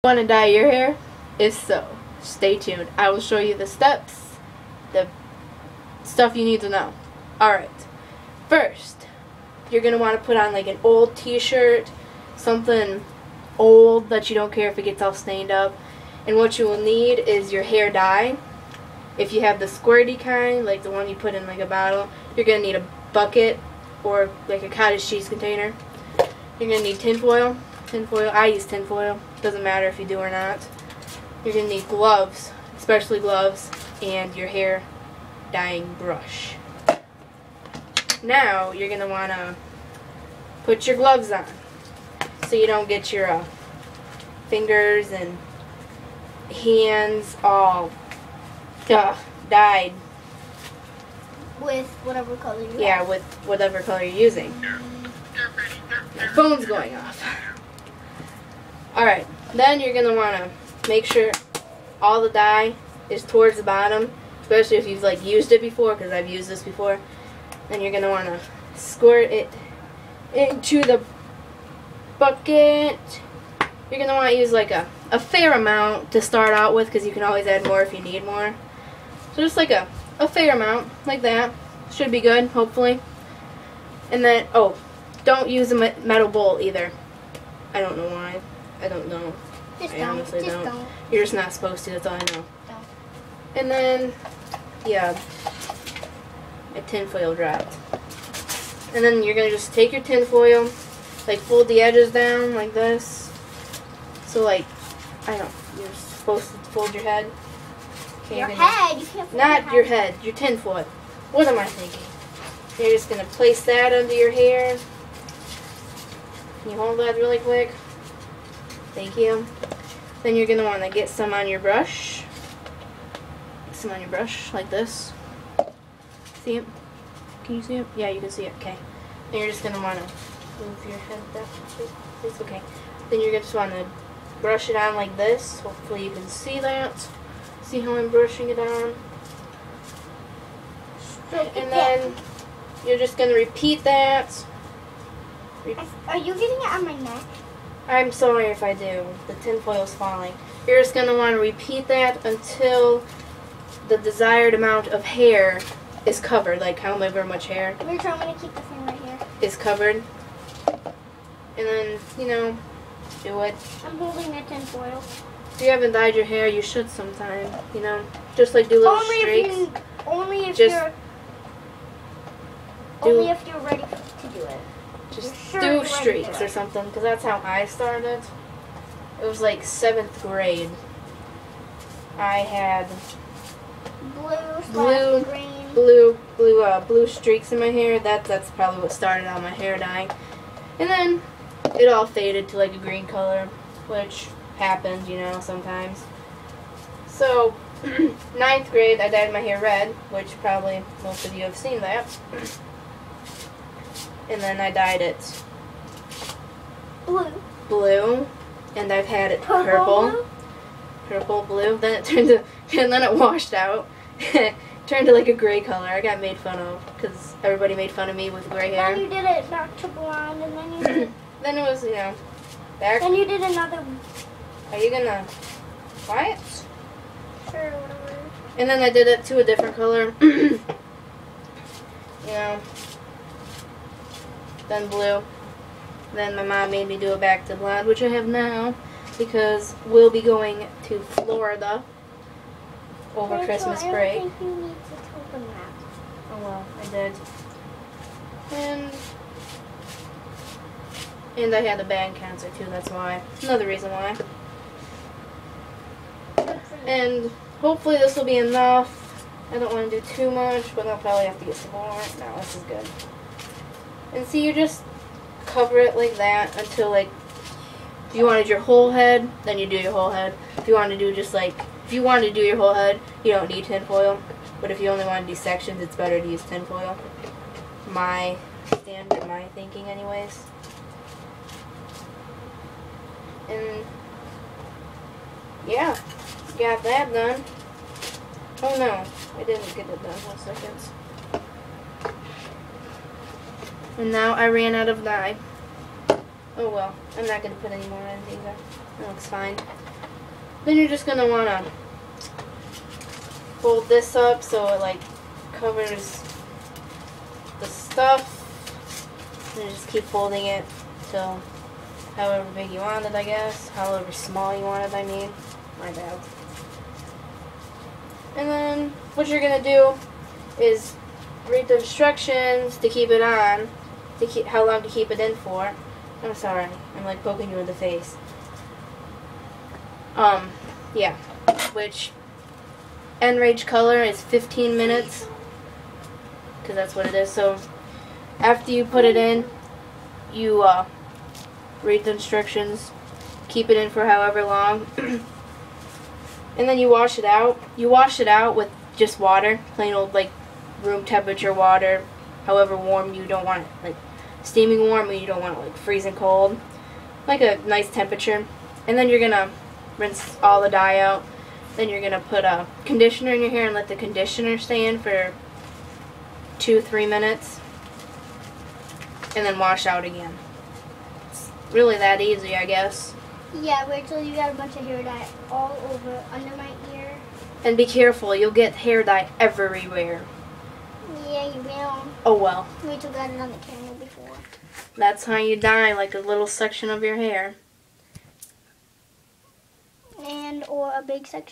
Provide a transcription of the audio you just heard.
Want to dye your hair? If so, stay tuned. I will show you the steps, the stuff you need to know. Alright, first, you're going to want to put on like an old t-shirt, something old that you don't care if it gets all stained up. And what you will need is your hair dye. If you have the squirty kind, like the one you put in like a bottle, you're going to need a bucket or like a cottage cheese container. You're going to need tinfoil. I use tinfoil. Doesn't matter if you do or not. You're going to need gloves, especially gloves, and your hair dyeing brush. Now you're going to want to put your gloves on so you don't get your fingers and hands all dyed. With whatever color you have. Yeah, with whatever color you're using. My phone's going off. Alright, then you're going to want to make sure all the dye is towards the bottom, especially if you've like used it before, because I've used this before. Then you're going to want to squirt it into the bucket. You're going to want to use like a fair amount to start out with, because you can always add more if you need more. So just like a fair amount, like that. Should be good, hopefully. And then, oh, don't use a metal bowl either. I don't know why. I don't know. Just honestly don't. don't. You're just not supposed to, that's all I know. Don't. And then, yeah, a tinfoil dropped. And then you're going to just take your tinfoil, like fold the edges down like this. So like, you're supposed to fold your head. Okay, Your head? You can't fold not your head, your tinfoil. What am I thinking? You're just going to place that under your hair. Can you hold that really quick? Thank you. Then you're going to want to get some on your brush. Get some on your brush, like this. See it? Can you see it? Yeah, you can see it. Okay. Then you're just going to want to move your head back. It's okay. Then you're just want to brush it on like this. Hopefully you can see that. See how I'm brushing it on? And then you're just going to repeat that. Are you getting it on my neck? I'm sorry if I do. The tinfoil's falling. You're just going to want to repeat that until the desired amount of hair is covered. Like however much hair I'm going to keep this in right here. is covered. And then, you know, do it. I'm holding the tinfoil. If you haven't dyed your hair, you should sometime. You know, just like do little streaks. Only if you're ready to do it. Just sure do you're streaks ready to or something, because that's how I started. It was like 7th grade. I had blue streaks in my hair. That's probably what started on my hair dyeing. And then it all faded to like a green color, which happens, you know, sometimes. So 9th grade, I dyed my hair red, which probably most of you have seen that. And then I dyed it blue, and I've had it purple, blue. Then it turned to, and then it washed out, turned to like a gray color. I got made fun of because everybody made fun of me with gray hair. Then you did it back to blonde, and then you did. Then it was, you know, back. Then you did another. Are you gonna quiet? Sure, whatever. And then I did it to a different color. You know. Then blue. Then my mom made me do it back to blonde, which I have now, because we'll be going to Florida over Rachel, Christmas I break. don't think you need to tell them that. Oh well, I did. And I had a band concert too, that's why. Another reason why. And hopefully this will be enough. I don't want to do too much, but I'll probably have to get some more. No, this is good. And see, you just cover it like that until, like, if you wanted your whole head, then you do your whole head. If you want to do just, like, if you want to do your whole head, you don't need tinfoil. But if you only want to do sections, it's better to use tinfoil. My thinking anyways. And, yeah, got that done. Oh no, I didn't get it done. 1 second. And now I ran out of dye. Oh well, I'm not going to put any more in either. It looks fine. Then you're just gonna wanna fold this up so it like covers the stuff. And just keep folding it till however big you want it, I guess. However small you want it, I mean. My bad. And then what you're gonna do is read the instructions to keep it on, to keep how long to keep it in for. I'm sorry, I'm like poking you in the face. Yeah, which end range color is 15 minutes, because that's what it is. So after you put it in, you read the instructions, keep it in for however long, and then you wash it out. You wash it out with just water, plain old like room temperature water, however warm you don't want it, like steaming warm, or you don't want it like freezing cold, like a nice temperature. And then you're gonna rinse all the dye out. Then you're gonna put a conditioner in your hair and let the conditioner stay in for 2-3 minutes, and then wash out again. It's really that easy, I guess. Yeah, wait till you got a bunch of hair dye all over under my ear. And be careful, you'll get hair dye everywhere. Yeah, you will. Oh well. Wait till got it on the camera before. That's how you dye like a little section of your hair. And or a big section.